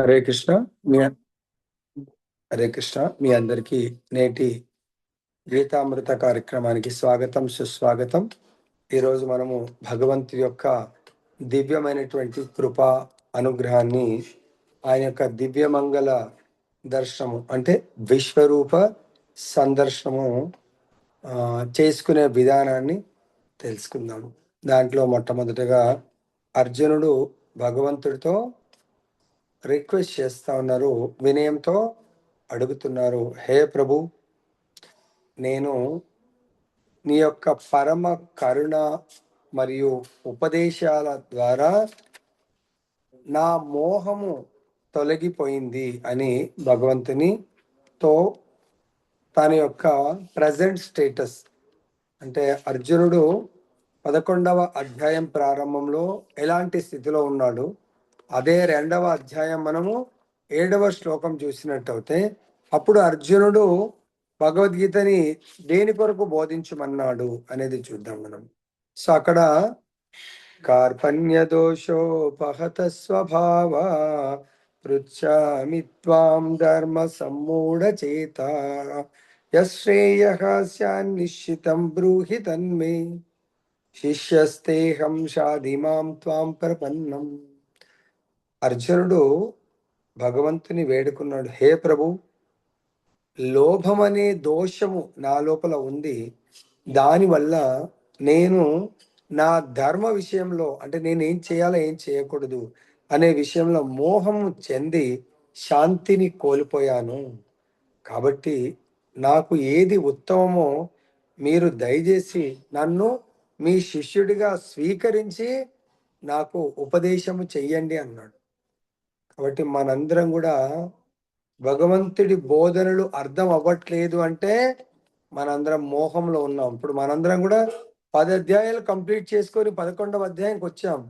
హరే కృష్ణ మీ హరే కృష్ణ మీ అందరికీ నేటి గీతామృత కార్యక్రమానికి స్వాగతం సుస్వాగతం. ఈరోజు మనము భగవంతుడి యొక్క దివ్యమైనటువంటి కృపా అనుగ్రహాన్ని, ఆయన యొక్క దివ్యమంగళ దర్శనము అంటే విశ్వరూప సందర్శనము చేసుకునే విధానాన్ని తెలుసుకుందాము. దాంట్లో మొట్టమొదటగా అర్జునుడు భగవంతుడితో రిక్వెస్ట్ చేస్తా ఉన్నారు, వినయంతో అడుగుతున్నారు, హే ప్రభు, నేను నీ యొక్క పరమ కరుణ మరియు ఉపదేశాల ద్వారా నా మోహము తొలగిపోయింది అని భగవంతునితో తన యొక్క ప్రజెంట్ స్టేటస్ అంటే అర్జునుడు 11వ అధ్యాయం ప్రారంభంలో ఎలాంటి స్థితిలో ఉన్నాడు, అదే 2వ అధ్యాయం మనము 7వ శ్లోకం చూసినట్టయితే అప్పుడు అర్జునుడు భగవద్గీతని దేని కొరకు బోధించమన్నాడు అనేది చూద్దాం మనం. సో అక్కడ కార్పణ్య దోషోపహత స్వభావ పృచ్ఛామి త్వాం ధర్మ సమ్మూఢ చేత యశ్రేయః స్యాన్నిశ్చితం బ్రూహి తన్మే శిష్యస్తేహం షాధిమాం త్వాం ప్రపన్నం. అర్జునుడు భగవంతుని వేడుకున్నాడు, హే ప్రభు, లోభమనే దోషము నా లోపల ఉంది, దానివల్ల నేను నా ధర్మ విషయంలో అంటే నేను ఏం చేయాలో ఏం చేయకూడదు అనే విషయంలో మోహము చెంది శాంతిని కోల్పోయాను. కాబట్టి నాకు ఏది ఉత్తమమో మీరు దయచేసి నన్ను మీ శిష్యుడిగా స్వీకరించి నాకు ఉపదేశము చెయ్యండి అన్నాడు. కాబట్టి మనందరం కూడా భగవంతుడి బోధనలు అర్థం అవ్వట్లేదు అంటే మనందరం మోహంలో ఉన్నాం. ఇప్పుడు మనందరం కూడా 10 అధ్యాయాలు కంప్లీట్ చేసుకొని 11వ అధ్యాయానికి వచ్చాం.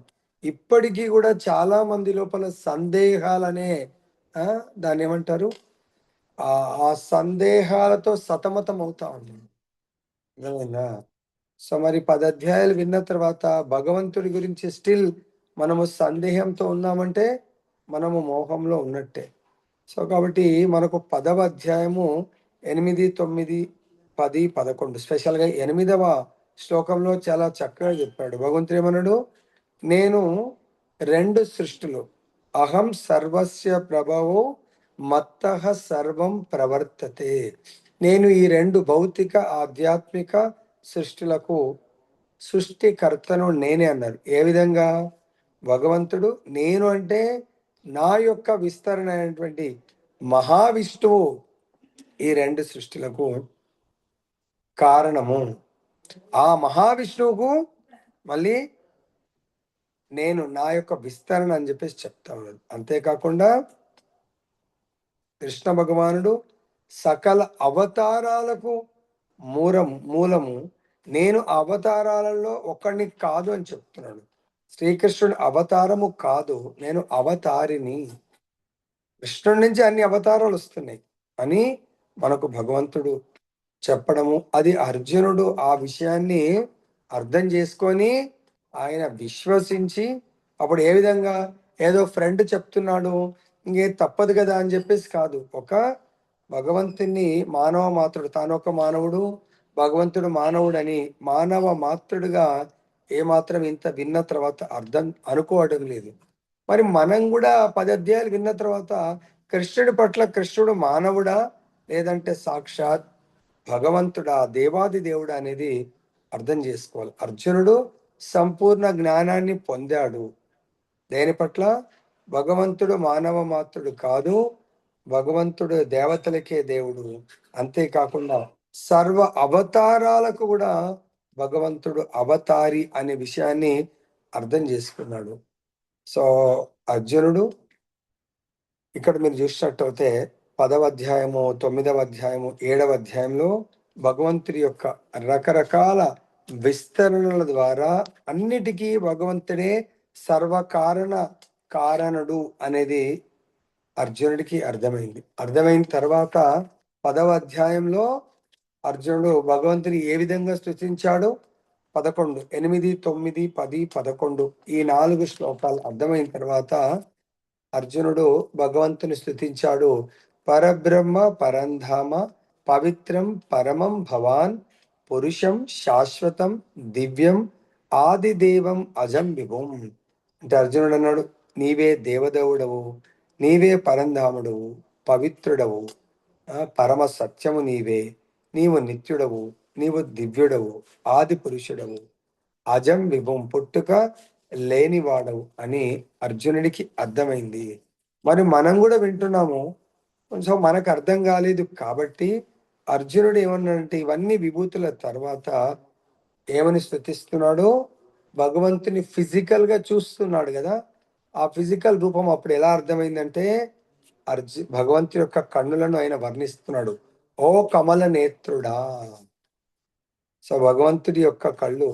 ఇప్పటికీ కూడా చాలా మంది లోపల సందేహాలనే దాన్ని ఏమంటారు, ఆ సందేహాలతో సతమతం అవుతా ఉన్నాం. అర్థమైందా? సో మరి 10 అధ్యాయాలు విన్న తర్వాత భగవంతుడి గురించి స్టిల్ మనము సందేహంతో ఉన్నామంటే మనము మోహంలో ఉన్నట్టే. సో కాబట్టి మనకు 10వ అధ్యాయము 8, 9, 10, 11 స్పెషల్గా 8వ శ్లోకంలో చాలా చక్కగా చెప్పాడు. భగవంతుడు ఏమన్నాడు, నేను 2 సృష్టిలు, అహం సర్వస్య ప్రభవో మత్తః సర్వం ప్రవర్తతే, నేను ఈ 2 భౌతిక ఆధ్యాత్మిక సృష్టిలకు సృష్టికర్తను నేనే అన్నారు. ఏ విధంగా? భగవంతుడు నేను అంటే నా యొక్క విస్తరణ అయినటువంటి మహావిష్ణువు ఈ 2 సృష్టిలకు కారణము. ఆ మహావిష్ణువుకు మళ్ళీ నేను నా యొక్క విస్తరణ అని చెప్పేసి చెప్తా ఉన్నాను. అంతేకాకుండా కృష్ణ భగవానుడు సకల అవతారాలకు మూలము, నేను అవతారాలలో ఒకడిని కాదు అని చెప్తున్నాడు. శ్రీకృష్ణుడు అవతారము కాదు, నేను అవతారిని. కృష్ణుడి నుంచి అన్ని అవతారాలు వస్తున్నాయి అని మనకు భగవంతుడు చెప్పడము, అది అర్జునుడు ఆ విషయాన్ని అర్థం చేసుకొని ఆయన విశ్వసించి, అప్పుడు ఏ విధంగా ఏదో ఫ్రెండ్ చెప్తున్నాడు ఇంకే తప్పదు కదా అని చెప్పేసి కాదు, ఒక భగవంతుని మానవ మాత్రుడు, తాను ఒక మానవుడు, భగవంతుడు మానవుడని మానవ మాత్రుడుగా ఏమాత్రం ఇంత విన్న తర్వాత అర్థం అనుకోవడం లేదు. మరి మనం కూడా 10 అధ్యాయాలు విన్న తర్వాత కృష్ణుడి పట్ల కృష్ణుడు మానవుడా లేదంటే సాక్షాత్ భగవంతుడా, దేవాది దేవుడా అనేది అర్థం చేసుకోవాలి. అర్జునుడు సంపూర్ణ జ్ఞానాన్ని పొందాడు. దేని పట్ల? భగవంతుడు మానవ మాత్రుడు కాదు, భగవంతుడు దేవతలకే దేవుడు. అంతేకాకుండా సర్వ అవతారాలకు కూడా భగవంతుడు అవతారి అనే విషయాన్ని అర్థం చేసుకున్నాడు. సో అర్జునుడు ఇక్కడ మీరు చూసినట్టయితే 10వ అధ్యాయము, 9వ అధ్యాయము, 7వ అధ్యాయంలో భగవంతుడి యొక్క రకరకాల విస్తరణల ద్వారా అన్నిటికీ భగవంతుడే సర్వకారణ కారణుడు అనేది అర్జునుడికి అర్థమైన తర్వాత 10వ అధ్యాయంలో అర్జునుడు భగవంతుని ఏ విధంగా స్తుతించాడు 11, 8, 9, 10, 11 ఈ 4 శ్లోకాలు అర్థమైన తర్వాత అర్జునుడు భగవంతుని స్తుతించాడు. పరబ్రహ్మ పరంధామ పవిత్రం పరమం భవాన్ పురుషం శాశ్వతం దివ్యం ఆదిదేవం అజం విభుం. అంటే అర్జునుడు అన్నాడు, నీవే దేవదేవుడవు, నీవే పరంధాముడవు, పవిత్రుడవు, పరమ సత్యము నీవే, నీవు నిత్యుడవు, నీవు దివ్యుడవు, ఆది పురుషుడవు, అజం విభుం పుట్టుక లేనివాడవు అని అర్జునుడికి అర్థమైంది. మరి మనం కూడా వింటున్నాము, కొంచెం మనకు అర్థం కాలేదు కాబట్టి అర్జునుడు ఏమన్నాడంటే ఇవన్నీ విభూతుల తర్వాత ఏమని స్తుతిస్తున్నాడు, భగవంతుని ఫిజికల్ గా చూస్తున్నాడు కదా. ఆ ఫిజికల్ రూపం అప్పుడు ఎలా అర్థమైందంటే భగవంతుని యొక్క కన్నులను ఆయన వర్ణిస్తున్నాడు. ఓ కమల నేత్రుడా. సో భగవంతుడి యొక్క కళ్ళు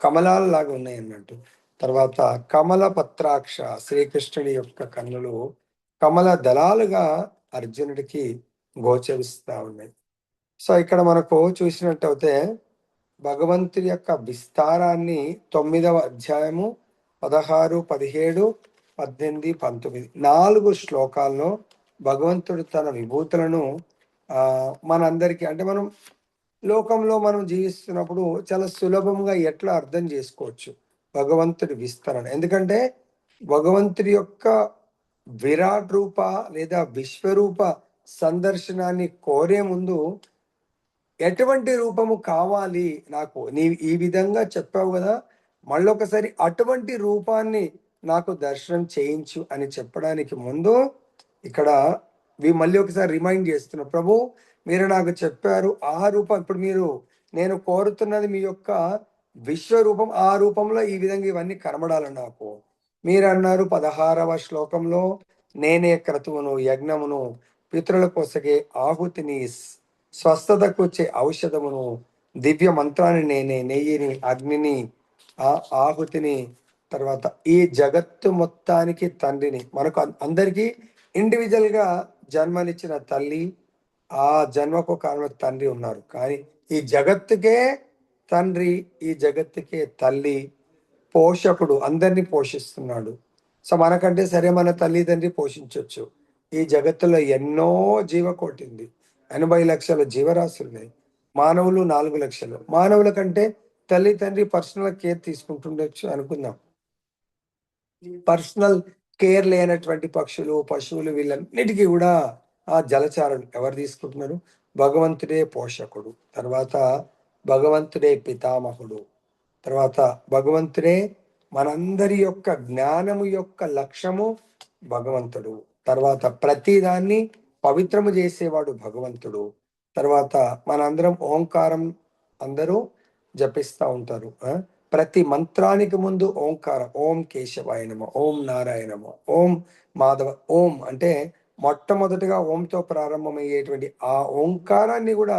కమలాల లాగా ఉన్నాయి అన్నట్టు. తర్వాత కమల పత్రాక్ష, శ్రీకృష్ణుడి యొక్క కన్నులు కమల దళాలుగా అర్జునుడికి గోచరిస్తా ఉన్నాయి. సో ఇక్కడ మనకు చూసినట్టయితే భగవంతుడి యొక్క విస్తారాన్ని 9వ అధ్యాయము 16, 17, 18, 19 4 శ్లోకాల్లో భగవంతుడు తన విభూతులను మనందరికీ, అంటే మనం లోకంలో మనం జీవిస్తున్నప్పుడు చాలా సులభంగా ఎట్లా అర్థం చేసుకోవచ్చు భగవంతుడి విస్తరణ. ఎందుకంటే భగవంతుడి యొక్క విరాట్ రూప లేదా విశ్వరూప సందర్శనాన్ని కోరే ముందు ఎటువంటి రూపము కావాలి నాకు, నీవు ఈ విధంగా చెప్పావు కదా, మళ్ళొకసారి అటువంటి రూపాన్ని నాకు దర్శనం చేయించు అని చెప్పడానికి ముందు ఇక్కడ మళ్ళీ ఒకసారి రిమైండ్ చేస్తున్నా, ప్రభు మీరు నాకు చెప్పారు ఆ రూపం, ఇప్పుడు నేను కోరుతున్నది మీ యొక్క విశ్వరూపం, ఆ రూపంలో ఈ విధంగా ఇవన్నీ కనబడాలి నాకు. మీరు అన్నారు 16వ శ్లోకంలో, నేనే క్రతువును యజ్ఞమును పితరుల కోసగే ఆహుతిని స్వస్థతకు వచ్చే ఔషధమును దివ్య మంత్రాన్ని నేనే, నెయ్యిని అగ్నిని ఆహుతిని, తర్వాత ఈ జగత్తు మొత్తానికి తండ్రిని. మనకు అందరికీ ఇండివిజువల్ గా జన్మనిచ్చిన తల్లి, ఆ జన్మకు కారణం తండ్రి ఉన్నారు. కానీ ఈ జగత్తుకే తండ్రి, ఈ జగత్తుకే తల్లి, పోషకుడు, అందరినీ పోషిస్తున్నాడు. సో మనకంటే సరే మన తల్లిదండ్రి పోషించవచ్చు. ఈ జగత్తులో ఎన్నో జీవకోటి ఉంది, 80 లక్షల జీవరాశులు ఉన్నాయి. మానవులు 4 లక్షలు. మానవుల కంటే తల్లి తండ్రి పర్సనల్ కేర్ తీసుకుంటుండొచ్చు అనుకుందాం. పర్సనల్ కేర్ లేనటువంటి పక్షులు, పశువులు, వీళ్ళన్నిటికీ కూడా ఆ జలచారులు ఎవరు తీసుకుంటున్నారు? భగవంతుడే పోషకుడు, తర్వాత భగవంతుడే పితామహుడు, తర్వాత భగవంతుడే మనందరి యొక్క జ్ఞానము యొక్క లక్ష్యము భగవంతుడు, తర్వాత ప్రతిదాన్ని పవిత్రము చేసేవాడు భగవంతుడు. తర్వాత మనందరం ఓంకారం అందరూ జపిస్తూ ఉంటారు. ప్రతి మంత్రానికి ముందు ఓంకారం, ఓం కేశవాయ నమ, ఓం నారాయణ నమ, ఓం మాధవ. ఓం అంటే మొట్టమొదటిగా ఓంతో ప్రారంభమయ్యేటువంటి ఆ ఓంకారాన్ని కూడా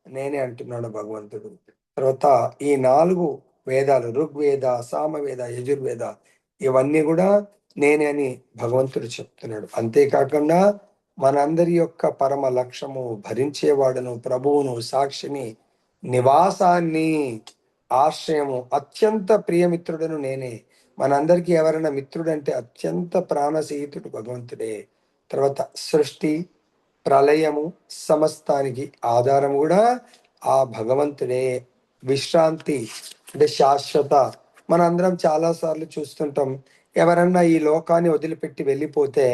నేనే అంటున్నాడు భగవంతుడు. తర్వాత ఈ 4 వేదాలు, ఋగ్వేద, సామవేద, యజుర్వేద, ఇవన్నీ కూడా నేనే అని భగవంతుడు చెప్తున్నాడు. అంతేకాకుండా మనందరి యొక్క పరమ లక్ష్యము భరించేవాడును, ప్రభువును, సాక్షిని, నివాసాన్ని, ఆశ్రయము, అత్యంత ప్రియమిత్రుడను నేనే. మనందరికీ ఎవరైనా మిత్రుడు అంటే అత్యంత ప్రాణస్నేహితుడు భగవంతుడే. తర్వాత సృష్టి, ప్రళయము, సమస్తానికి ఆధారం కూడా ఆ భగవంతుడే. విశ్రాంతి అంటే శాశ్వత. మనందరం చాలా సార్లు చూస్తుంటాం, ఎవరన్నా ఈ లోకాన్ని వదిలిపెట్టి వెళ్ళిపోతే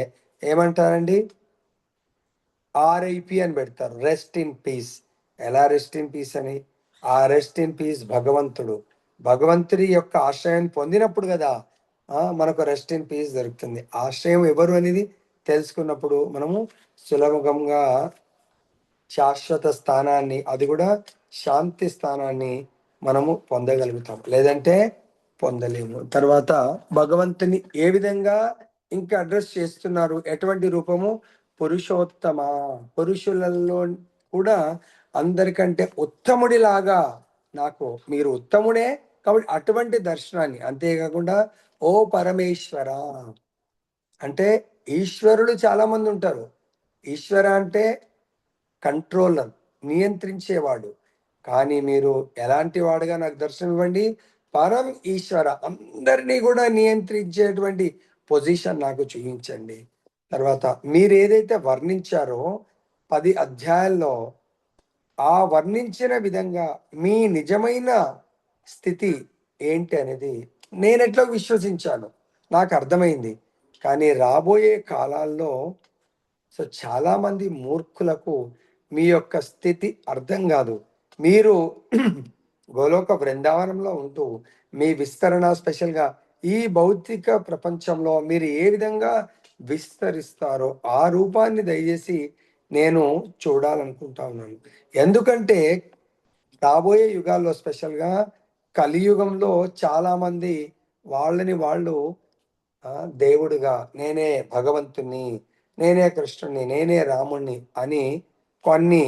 ఏమంటారండి? ఆర్ఐపి అని పెడతారు, రెస్ట్ ఇన్ పీస్. ఎలా రెస్ట్ ఇన్ పీస్ అని? ఆ రెస్ట్ ఇన్ పీస్ భగవంతుడు, భగవంతుడి యొక్క ఆశ్రయాన్ని పొందినప్పుడు కదా మనకు రెస్ట్ ఇన్ పీస్ దొరుకుతుంది. ఆశ్రయం ఎవరు అనేది తెలుసుకున్నప్పుడు మనము సులభంగా శాశ్వత స్థానాన్ని, అది కూడా శాంతి స్థానాన్ని మనము పొందగలుగుతాం, లేదంటే పొందలేము. తర్వాత భగవంతుని ఏ విధంగా ఇంకా అడ్రస్ చేస్తున్నారు? ఎటువంటి రూపము? పురుషోత్తమ, పురుషులలో కూడా అందరికంటే ఉత్తముడిలాగా నాకు మీరు ఉత్తముడే కాబట్టి అటువంటి దర్శనాన్ని. అంతేకాకుండా ఓ పరమేశ్వర అంటే ఈశ్వరుడు చాలా మంది ఉంటారు. ఈశ్వర అంటే కంట్రోలర్, నియంత్రించేవాడు. కానీ మీరు ఎలాంటి వాడుగా నాకు దర్శనం ఇవ్వండి? పరం ఈశ్వర, అందరినీ కూడా నియంత్రించేటువంటి పొజిషన్ నాకు చూపించండి. తర్వాత మీరు ఏదైతే వర్ణించారో 10 అధ్యాయాల్లో ఆ వర్ణించిన విధంగా మీ నిజమైన స్థితి ఏంటి అనేది నేనెట్లా విశ్వసించాను, నాకు అర్థమైంది. కానీ రాబోయే కాలాల్లో చాలామంది మూర్ఖులకు మీ యొక్క స్థితి అర్థం కాదు. మీరు గోలోక బృందావనంలో ఉంటూ మీ విస్తరణ స్పెషల్‌గా ఈ భౌతిక ప్రపంచంలో మీరు ఏ విధంగా విస్తరిస్తారో ఆ రూపాన్ని దయచేసి నేను చూడాలనుకుంటా ఉన్నాను. ఎందుకంటే రాబోయే యుగాల్లో స్పెషల్‌గా కలియుగంలో చాలామంది వాళ్ళని వాళ్ళు దేవుడుగా, నేనే భగవంతుడిని, నేనే కృష్ణుడిని, నేనే రాముడిని అని కొన్ని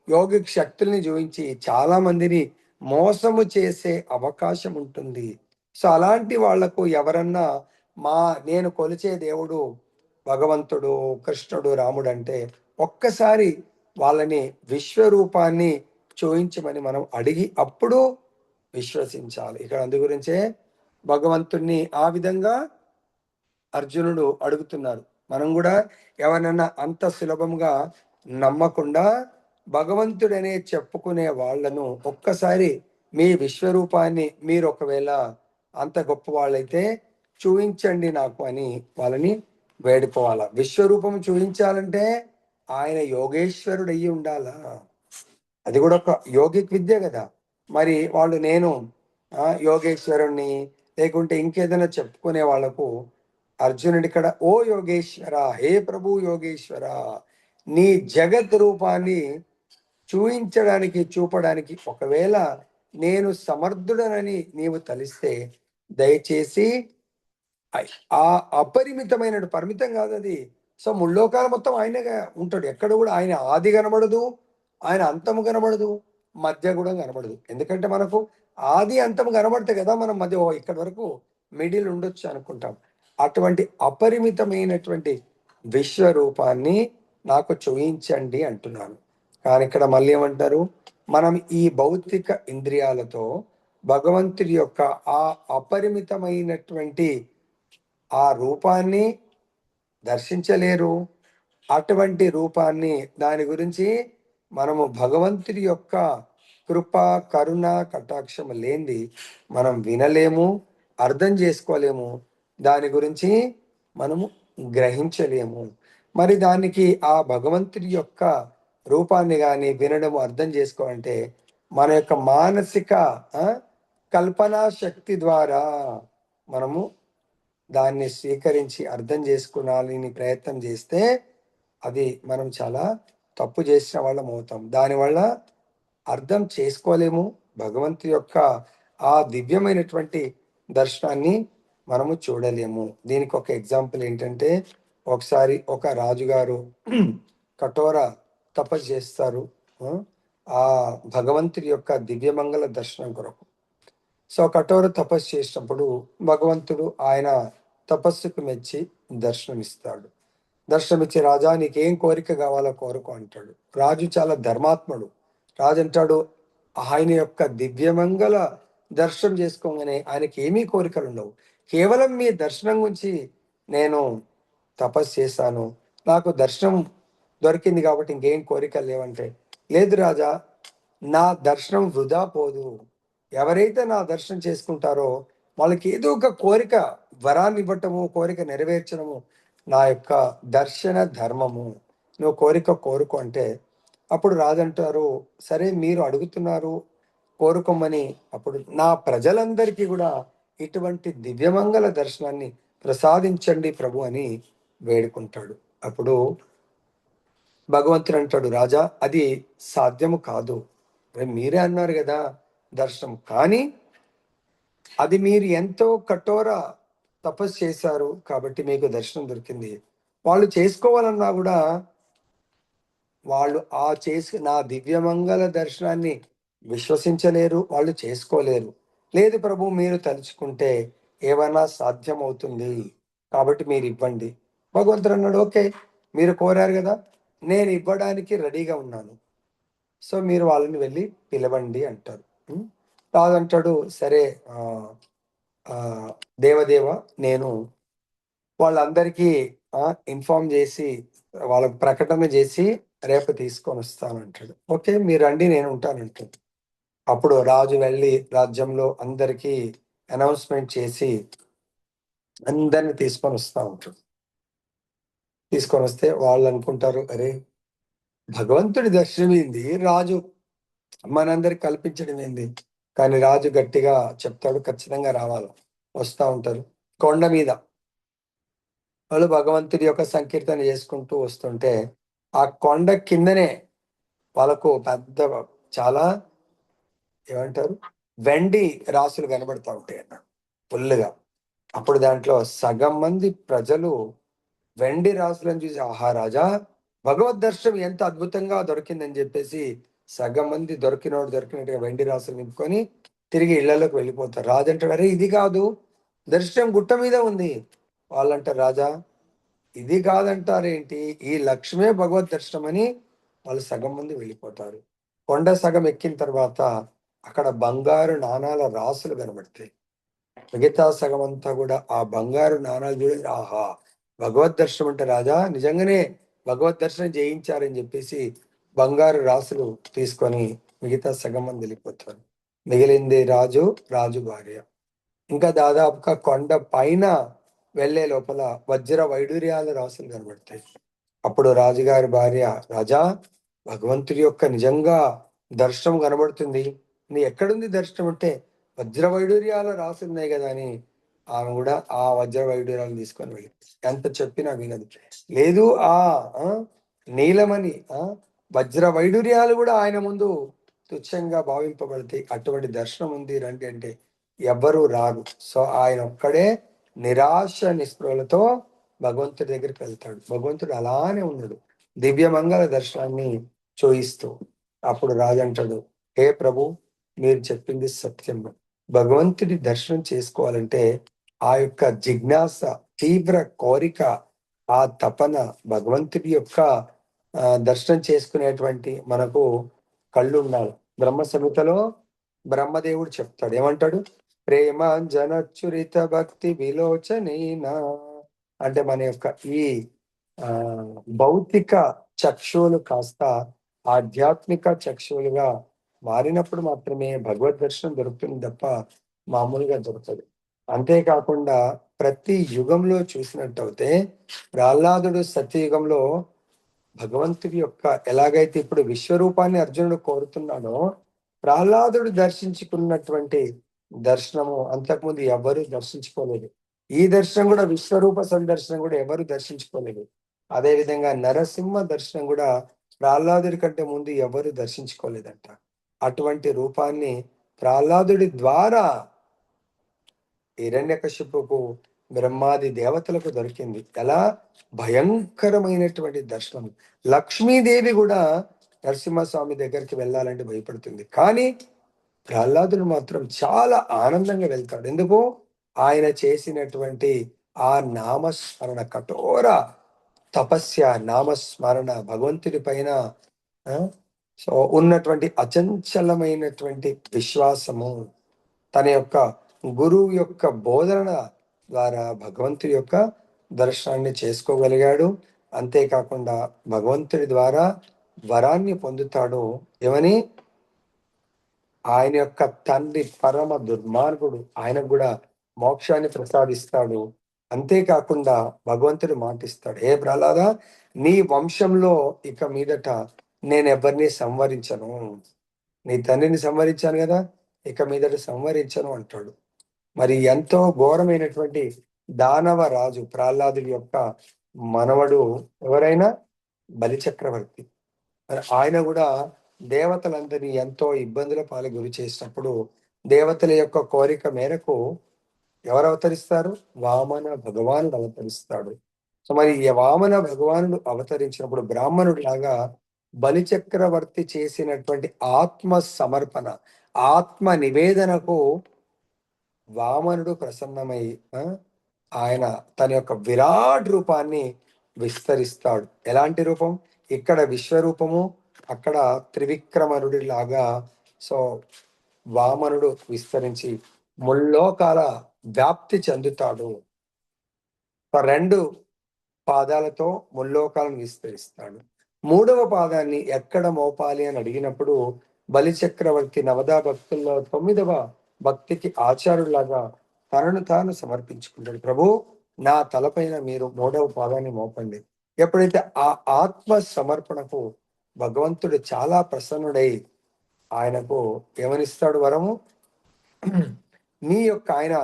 యోగిక్ శక్తుల్ని చూయించి చాలామందిని మోసము చేసే అవకాశం ఉంటుంది. సో, అలాంటి వాళ్లకు ఎవరన్నా నేను కొలిచే దేవుడు భగవంతుడు, కృష్ణుడు, రాముడంటే ఒక్కసారి వాళ్ళని విశ్వరూపాన్ని చూయించమని మనం అడిగి అప్పుడు విశ్వసించాలి. ఇక్కడ అందు గురించే భగవంతుడిని ఆ విధంగా అర్జునుడు అడుగుతున్నారు. మనం కూడా ఎవరినన్నా అంత సులభంగా నమ్మకుండా భగవంతుడనే చెప్పుకునే వాళ్ళను ఒక్కసారి మీ విశ్వరూపాన్ని మీరు ఒకవేళ అంత గొప్ప వాళ్ళైతే చూయించండి నాకు అని వాళ్ళని వేడుకోవాలా. విశ్వరూపం చూయించాలంటే ఆయన యోగేశ్వరుడు అయ్యి ఉండాలా. అది కూడా ఒక యోగిక్ విద్య కదా. మరి వాళ్ళు నేను యోగేశ్వరుణ్ణి లేకుంటే ఇంకేదైనా చెప్పుకునే వాళ్ళకు అర్జునుడి ఇక్కడ ఓ యోగేశ్వర, హే ప్రభు యోగేశ్వర, నీ జగత్ రూపాన్ని చూపడానికి ఒకవేళ నేను సమర్థుడనని నీవు తలిస్తే దయచేసి ఆ అపరిమితమైన పరిమితం కాదు అది. సో ముల్లోకాలు మొత్తం ఆయనగా ఉంటాడు. ఎక్కడ కూడా ఆయన ఆది కనబడదు, ఆయన అంతము కనబడదు, మధ్య కూడా కనబడదు. ఎందుకంటే మనకు ఆది అంతం కనబడితే కదా మనం మధ్య ఇక్కడి వరకు మిడిల్ ఉండొచ్చు అనుకుంటాం. అటువంటి అపరిమితమైనటువంటి విశ్వరూపాన్ని నాకు చూయించండి అంటున్నాను. కానీ ఇక్కడ మళ్ళీ ఏమంటారు, మనం ఈ భౌతిక ఇంద్రియాలతో భగవంతుడి యొక్క ఆ అపరిమితమైనటువంటి ఆ రూపాన్ని దర్శించలేరు. అటువంటి రూపాన్ని దాని గురించి మనము భగవంతుడి యొక్క కృప, కరుణ, కటాక్షం లేనిది మనం వినలేము, అర్థం చేసుకోలేము, దాని గురించి మనము గ్రహించలేము. మరి దానికి ఆ భగవంతుడి యొక్క రూపాన్ని కానీ వినడము, అర్థం చేసుకోవాలంటే మన యొక్క మానసిక కల్పనా శక్తి ద్వారా మనము దాన్ని స్వీకరించి అర్థం చేసుకునాలని ప్రయత్నం చేస్తే అది మనం చాలా తప్పు చేసిన వాళ్ళం అవుతాం. దానివల్ల అర్థం చేసుకోలేము. భగవంతుడి యొక్క ఆ దివ్యమైనటువంటి దర్శనాన్ని మనము చూడలేము. దీనికి ఒక ఎగ్జాంపుల్ ఏంటంటే, ఒకసారి ఒక రాజుగారు కఠోర తపస్సు చేస్తారు ఆ భగవంతుడి యొక్క దివ్యమంగళ దర్శనం కొరకు. సో కఠోర తపస్సు చేసినప్పుడు భగవంతుడు ఆయన తపస్సుకు మెచ్చి దర్శనమిస్తాడు. దర్శనమిచ్చి రాజా నీకేం కోరిక కావాలో కోరుకో అంటాడు. రాజు చాలా ధర్మాత్ముడు. రాజు అంటాడు ఆయన యొక్క దివ్యమంగళ దర్శనం చేసుకోగానే ఆయనకి ఏమీ కోరికలు ఉండవు. కేవలం మీ దర్శనం గురించి నేను తపస్సు చేశాను, నాకు దర్శనం దొరికింది కాబట్టి ఇంకేం కోరికలు లేవంటే, లేదు రాజా, నా దర్శనం వృధా పోదు. ఎవరైతే నా దర్శనం చేసుకుంటారో వాళ్ళకి ఏదో ఒక కోరిక వరాన్ని ఇవ్వటము, కోరిక నెరవేర్చడము నా యొక్క దర్శన ధర్మము. నువ్వు కోరిక కోరుకో అంటే అప్పుడు రాజంటారు, సరే మీరు అడుగుతున్నారు కోరుకోమని, అప్పుడు నా ప్రజలందరికీ కూడా ఇటువంటి దివ్యమంగళ దర్శనాన్ని ప్రసాదించండి ప్రభు అని వేడుకుంటాడు. అప్పుడు భగవంతుడు అంటాడు, రాజా అది సాధ్యము కాదు. మీరే అన్నారు కదా దర్శనం, కానీ అది మీరు ఎంతో కఠోర తపస్సు చేశారు కాబట్టి మీకు దర్శనం దొరికింది. వాళ్ళు చేసుకోవాలన్నా కూడా వాళ్ళు నా దివ్యమంగళ దర్శనాన్ని విశ్వసించలేరు, వాళ్ళు చేసుకోలేరు. లేదు ప్రభు, మీరు తలుచుకుంటే ఏమైనా సాధ్యమవుతుంది కాబట్టి మీరు ఇవ్వండి. భగవంతుడు అన్నాడు, ఓకే మీరు కోరారు కదా, నేను ఇవ్వడానికి రెడీగా ఉన్నాను. సో మీరు వాళ్ళని వెళ్ళి పిలవండి అంటారు. రాజు అంటాడు, సరే దేవదేవ, నేను వాళ్ళందరికీ ఇన్ఫార్మ్ చేసి వాళ్ళకి ప్రకటన చేసి రేపు తీసుకొని వస్తానంటాడు. ఓకే, మీరు రండి, నేను ఉంటానంటాడు. అప్పుడు రాజు వెళ్ళి రాజ్యంలో అందరికీ అనౌన్స్మెంట్ చేసి అందరిని తీసుకొని వస్తా ఉంటాడు. తీసుకొని వస్తే వాళ్ళు అనుకుంటారు, అరే భగవంతుడి దర్శనం ఏంది, రాజు మనందరికి కల్పించడం ఏంది. కానీ రాజు గట్టిగా చెప్తాడు, ఖచ్చితంగా రావాలి. వస్తా ఉంటారు. కొండ మీద వాళ్ళు భగవంతుడి యొక్క సంకీర్తన చేసుకుంటూ వస్తుంటే ఆ కొండ కిందనే వాళ్ళకు పెద్ద చాలా ఏమంటారు వెండి రాసులు కనబడతా ఉంటాయి అన్నాడు ఫుల్గా. అప్పుడు దాంట్లో సగం మంది ప్రజలు వెండి రాసులను చూసి, ఆహా రాజా, భగవద్ దర్శనం ఎంత అద్భుతంగా దొరికిందని చెప్పేసి సగం మంది దొరికినట్టుగా వెండి రాసులు నింపుకొని తిరిగి ఇళ్లలోకి వెళ్ళిపోతారు. రాజు అంటాడు, అరే ఇది కాదు, దర్శనం గుట్ట మీద ఉంది. వాళ్ళంటారు, రాజా ఇది కాదంటారేంటి, ఈ లక్ష్మే భగవద్ దర్శనం అని వాళ్ళు సగం మంది వెళ్ళిపోతారు. కొండ సగం ఎక్కిన తర్వాత అక్కడ బంగారు నాణాల రాసులు కనబడతాయి. మిగతా సగం అంతా కూడా ఆ బంగారు నాణాలు చూసి, ఆహా భగవద్ దర్శనం అంటే రాజా నిజంగానే భగవద్ దర్శనం చేయించారని చెప్పేసి బంగారు రాసులు తీసుకొని మిగతా సగం మంది వెళ్ళిపోతారు. మిగిలింది రాజు, రాజు భార్య. ఇంకా దాదాపుగా కొండ పైన వెళ్లే లోపల వజ్ర వైడూర్యాల రాసులు కనబడతాయి. అప్పుడు రాజుగారి భార్య, రాజా భగవంతుడి యొక్క నిజంగా దర్శనం కనబడుతుంది, నీ ఎక్కడుంది దర్శనం అంటే వజ్ర వైడూర్యాల రాసులు ఉన్నాయి కదా అని ఆమె కూడా ఆ వజ్ర వైడూర్యాలు తీసుకొని వెళ్ళి ఎంత చెప్పినా వినదు. లేదు ఆ ఆ, నీలమణి వజ్ర వైడూర్యాలు కూడా ఆయన ముందు తుచ్చంగా భావింపబడతాయి. అటువంటి దర్శనం ఉంది రండి అంటే ఎవ్వరూ రారు. సో ఆయన ఒక్కడే నిరాశ నిస్పృహలతో భగవంతుడి దగ్గరికి వెళ్తాడు. భగవంతుడు అలానే ఉన్నాడు, దివ్యమంగళ దర్శనాన్ని చూయిస్తూ. అప్పుడు రాజు అంటాడు, హే ప్రభు, మీరు చెప్పింది సత్యం. భగవంతుడి దర్శనం చేసుకోవాలంటే ఆ యొక్క జిజ్ఞాస, తీవ్ర కోరిక, ఆ తపన, భగవంతుడి యొక్క దర్శనం చేసుకునేటువంటి మనకు కళ్ళు ఉండాలి. బ్రహ్మ సంహితలో బ్రహ్మదేవుడు చెప్తాడు, ఏమంటాడు, ప్రేమాంజనచురిత భక్తి విలోచనైనా అంటే మన యొక్క ఈ ఆ భౌతిక చక్షువులు కాస్త ఆధ్యాత్మిక చక్షువులుగా మారినప్పుడు మాత్రమే భగవద్ దర్శనం దొరుకుతుంది తప్ప మామూలుగా దొరకదు. అంతేకాకుండా ప్రతి యుగంలో చూసినట్టయితే ప్రహ్లాదుడు సత్యయుగంలో భగవంతుడి యొక్క ఎలాగైతే ఇప్పుడు విశ్వరూపాన్ని అర్జునుడు కోరుతున్నాడో ప్రహ్లాదుడు దర్శించుకున్నటువంటి దర్శనము అంతకుముందు ఎవరు దర్శించుకోలేదు. ఈ దర్శనం కూడా విశ్వరూప సందర్శనం కూడా ఎవరు దర్శించుకోలేదు. అదే విధంగా నరసింహ దర్శనం కూడా ప్రహ్లాదుడి కంటే ముందు ఎవరు దర్శించుకోలేదంట. అటువంటి రూపాన్ని ప్రహ్లాదుడి ద్వారా హిరణ్యకశిపుకు బ్రహ్మాది దేవతలకు దొరికింది. ఎలా భయంకరమైనటువంటి దర్శనం. లక్ష్మీదేవి కూడా నరసింహస్వామి దగ్గరికి వెళ్ళాలంటే భయపడుతుంది, కానీ ప్రహ్లాదుడు మాత్రం చాలా ఆనందంగా వెళ్తాడు. ఎందుకు, ఆయన చేసినటువంటి ఆ నామస్మరణ, కఠోర తపస్య, నామస్మరణ, భగవంతుడి పైన సో ఉన్నటువంటి అచంచలమైనటువంటి విశ్వాసము, తన యొక్క గురువు యొక్క బోధన ద్వారా భగవంతుడి యొక్క దర్శనాన్ని చేసుకోగలిగాడు. అంతేకాకుండా భగవంతుడి ద్వారా వరాన్ని పొందుతాడు. ఏమని, ఆయన యొక్క తండ్రి పరమ దుర్మార్గుడు, ఆయనకు కూడా మోక్షాన్ని ప్రసాదిస్తాడు. అంతేకాకుండా భగవంతుడు మాటిస్తాడు, ఏ ప్రహ్లాద, నీ వంశంలో ఇక మీదట నేను ఎవరిని సంవరించను. నీ తండ్రిని సంవరించాను కదా, ఇక మీదట సంవరించను అంటాడు. మరి ఎంతో ఘోరమైనటువంటి దానవ రాజు ప్రహ్లాదుడి యొక్క మనవడు ఎవరైనా బలిచక్రవర్తి. ఆయన కూడా దేవతలందరినీ ఎంతో ఇబ్బందుల పాలు గురి చేసినప్పుడు దేవతల యొక్క కోరిక మేరకు ఎవరు అవతరిస్తారు, వామన భగవానుడు అవతరిస్తాడు. సో మరి ఈ వామన భగవానుడు అవతరించినప్పుడు బ్రాహ్మణుడు లాగా బలిచక్రవర్తి చేసినటువంటి ఆత్మ సమర్పణ, ఆత్మ నివేదనకు వామనుడు ప్రసన్నమై ఆయన తన యొక్క విరాట్ రూపాన్ని విస్తరిస్తాడు. ఎలాంటి రూపం, ఇక్కడ విశ్వరూపము, అక్కడ త్రివిక్రమనుడి లాగా. సో వామనుడు విస్తరించి ముల్లోకాల వ్యాప్తి చెందుతాడు. రెండు పాదాలతో ముల్లోకాలను విస్తరిస్తాడు. మూడవ పాదాన్ని ఎక్కడ మోపాలి అని అడిగినప్పుడు బలి చక్రవర్తి నవదా భక్తుల్లో 9వ భక్తికి ఆచారులాగా తనను తాను సమర్పించుకుంటాడు. ప్రభు, నా తలపైన మీరు మూడవ పాదాన్ని మోపండి. ఎప్పుడైతే ఆ ఆత్మ సమర్పణకు భగవంతుడు చాలా ప్రసన్నుడై ఆయనకు ఏమనిస్తాడు వరము? నీ యొక్క ఆయన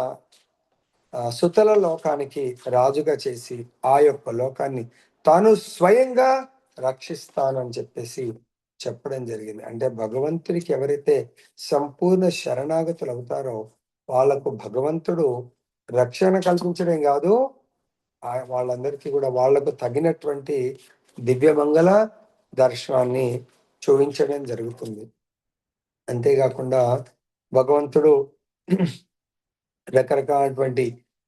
సుతల లోకానికి రాజుగా చేసి ఆ యొక్క లోకాన్ని తాను స్వయంగా రక్షిస్తానని చెప్పేసి చెప్పడం జరిగింది. అంటే భగవంతుడికి ఎవరైతే సంపూర్ణ శరణాగతులు అవుతారో వాళ్ళకు భగవంతుడు రక్షణ కల్పించడం కాదు, వాళ్ళందరికీ కూడా వాళ్లకు తగినటువంటి దివ్యమంగళ దర్శనాన్ని చూపించడం జరుగుతుంది. అంతేకాకుండా భగవంతుడు రకరకాలటువంటి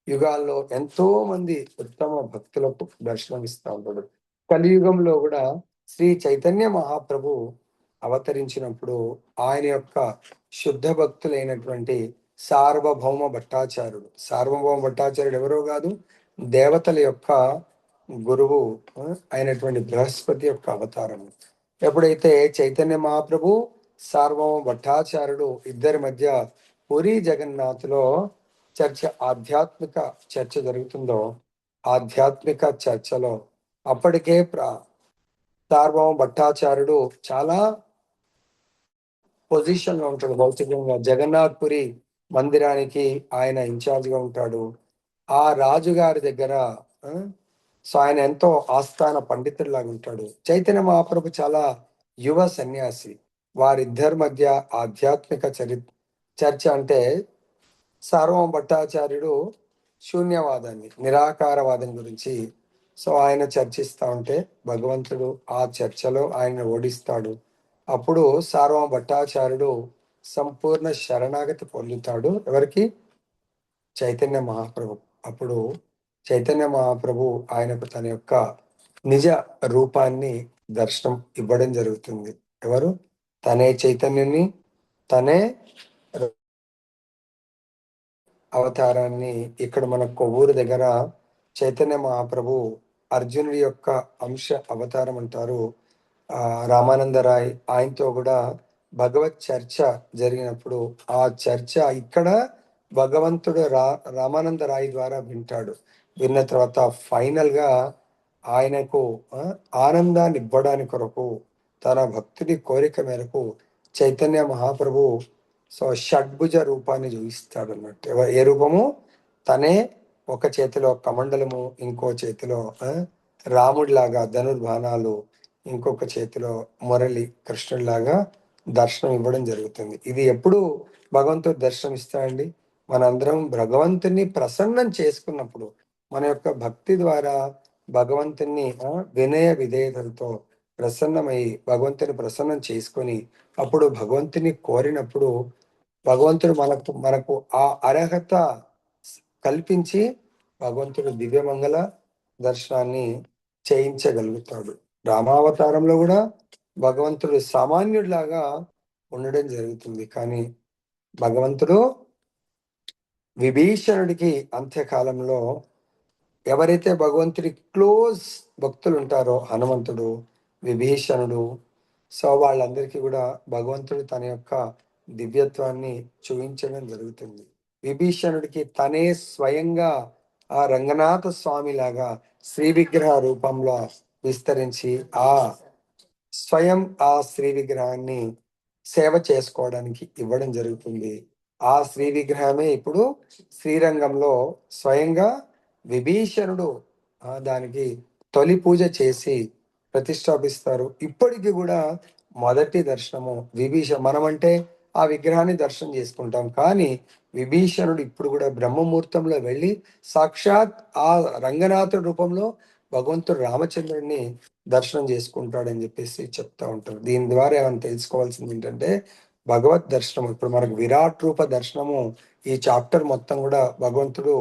యుగాల్లో ఎంతో మంది ఉత్తమ భక్తులకు దర్శనం ఇస్తా ఉంటాడు. కలియుగంలో కూడా శ్రీ చైతన్య మహాప్రభు అవతరించినప్పుడు ఆయన యొక్క శుద్ధ భక్తులైనటువంటి సార్వభౌమ భట్టాచార్యుడు ఎవరో కాదు, దేవతల యొక్క గురువు అయినటువంటి బృహస్పతి యొక్క అవతారము. ఎప్పుడైతే చైతన్య మహాప్రభు సార్వభౌమ భట్టాచార్యుడు ఇద్దరి మధ్య పూరి జగన్నాథ్లో ఆధ్యాత్మిక చర్చ జరుగుతుందో, ఆధ్యాత్మిక చర్చలో అప్పటికే సార్వభౌమ భట్టాచార్యుడు చాలా పొజిషన్ లో ఉంటాడు. భౌతికంగా జగన్నాథ్ పురి మందిరానికి ఆయన ఇన్ఛార్జ్ గా ఉంటాడు. ఆ రాజుగారి దగ్గర సో ఆయన ఎంతో ఆస్థాన పండితుడిలాగా ఉంటాడు. చైతన్య మహాప్రభు చాలా యువ సన్యాసి. వారిద్దరి మధ్య ఆధ్యాత్మిక చర్చ అంటే సార్వభౌమ భట్టాచార్యుడు శూన్యవాదాన్ని, నిరాకారవాదం గురించి సో ఆయన చర్చిస్తా ఉంటే భగవంతుడు ఆ చర్చలో ఆయన ఓడిస్తాడు. అప్పుడు సార్వభౌమ భట్టాచార్యుడు సంపూర్ణ శరణాగతి పొందుతాడు. ఎవరికి? చైతన్య మహాప్రభు. అప్పుడు చైతన్య మహాప్రభు ఆయనకు తన యొక్క నిజ రూపాన్ని దర్శనం ఇవ్వడం జరుగుతుంది. ఎవరు? తనే చైతన్యుని, తనే అవతారాన్ని ఇక్కడ మన కొవ్వూరు దగ్గర చైతన్య మహాప్రభు అర్జునుడి యొక్క అంశ అవతారం అంటారు. రామానందరాయ్ ఆయనతో కూడా భగవత్ చర్చ జరిగినప్పుడు ఆ చర్చ ఇక్కడ భగవంతుడు రామానందరాయ్ ద్వారా వింటాడు. విన్న తర్వాత ఫైనల్ గా ఆయనకు ఆనందాన్ని ఇవ్వడానికి కొరకు తన భక్తుడి కోరిక మేరకు చైతన్య మహాప్రభు సో షడ్భుజ రూపాన్ని చూపిస్తాడు అన్నట్టు. ఏ రూపము? తనే ఒక చేతిలో కమండలము, ఇంకో చేతిలో రాముడిలాగా ధనుర్బాణాలు, ఇంకొక చేతిలో మురళి కృష్ణుడిలాగా దర్శనం ఇవ్వడం జరుగుతుంది. ఇది ఎప్పుడు భగవంతుడు దర్శనం ఇస్తాడండి? మనందరం భగవంతుని ప్రసన్నం చేసుకున్నప్పుడు, మన యొక్క భక్తి ద్వారా భగవంతుని వినయ విధేయతలతో ప్రసన్నమై భగవంతుని ప్రసన్నం చేసుకొని అప్పుడు భగవంతుని కోరినప్పుడు భగవంతుడు మనకు ఆ అర్హత కల్పించి భగవంతుడు దివ్యమంగళ దర్శనాన్ని చేయించగలుగుతాడు. రామావతారంలో కూడా భగవంతుడు సామాన్యుడిలాగా ఉండడం జరుగుతుంది. కానీ భగవంతుడు విభీషణుడికి అంత్యకాలంలో ఎవరైతే భగవంతుడి క్లోజ్ భక్తులు ఉంటారో, హనుమంతుడు, విభీషణుడు, సో వాళ్ళందరికీ కూడా భగవంతుడు తన యొక్క దివ్యత్వాన్ని చూపించడం జరుగుతుంది. విభీషణుడికి తనే స్వయంగా ఆ రంగనాథ స్వామి లాగా శ్రీ విగ్రహ రూపంలో విస్తరించి స్వయం ఆ శ్రీ విగ్రహాన్ని సేవ చేసుకోవడానికి ఇవ్వడం జరుగుతుంది. ఆ శ్రీ విగ్రహమే ఇప్పుడు శ్రీరంగంలో స్వయంగా విభీషణుడు దానికి తొలి పూజ చేసి ప్రతిష్టాపిస్తారు. ఇప్పటికి కూడా మొదటి దర్శనము మనమంటే ఆ విగ్రహాన్ని దర్శనం చేసుకుంటాం, కానీ విభీషణుడు ఇప్పుడు కూడా బ్రహ్మముహూర్తంలో వెళ్ళి సాక్షాత్ ఆ రంగనాథుడి రూపంలో భగవంతుడు రామచంద్రుడిని దర్శనం చేసుకుంటాడని చెప్పేసి చెప్తా ఉంటారు. దీని ద్వారా ఏమైనా తెలుసుకోవాల్సింది ఏంటంటే భగవత్ దర్శనం ఇప్పుడు మనకు విరాట్ రూప దర్శనము ఈ చాప్టర్ మొత్తం కూడా భగవంతుడు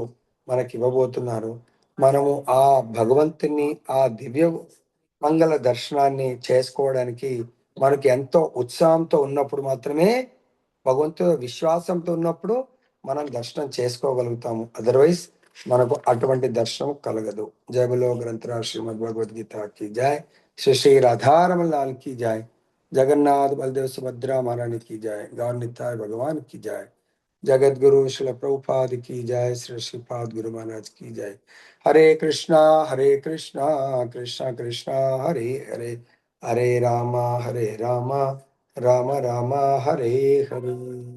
మనకి ఇవ్వబోతున్నారు. మనము ఆ భగవంతుని ఆ దివ్య మంగళ దర్శనాన్ని చేసుకోవడానికి మనకి ఎంతో ఉత్సాహంతో ఉన్నప్పుడు మాత్రమే, భగవంతుడు విశ్వాసంతో ఉన్నప్పుడు మనం దర్శనం చేసుకోగలుగుతాము. అదర్వైజ్ మనకు అటువంటి దర్శనం కలగదు. జయ బలో గ్రంథరాజ్ శ్రీమద్ భగవద్గీత की जय, श्री श्री राधारमण लाल की जय, जगन्नाथ बलदेव सुभद्रा महारानी की जय, गौर निताय भगवान की जय, जगत गुरु श्रील प्रभुपाद की जय, श्री श्रीपाद गुरु महाराज की जय। हरे कृष्णा कृष्णा कृष्णा हरे हरे, हरे रामा रामा रामा हरे हरे।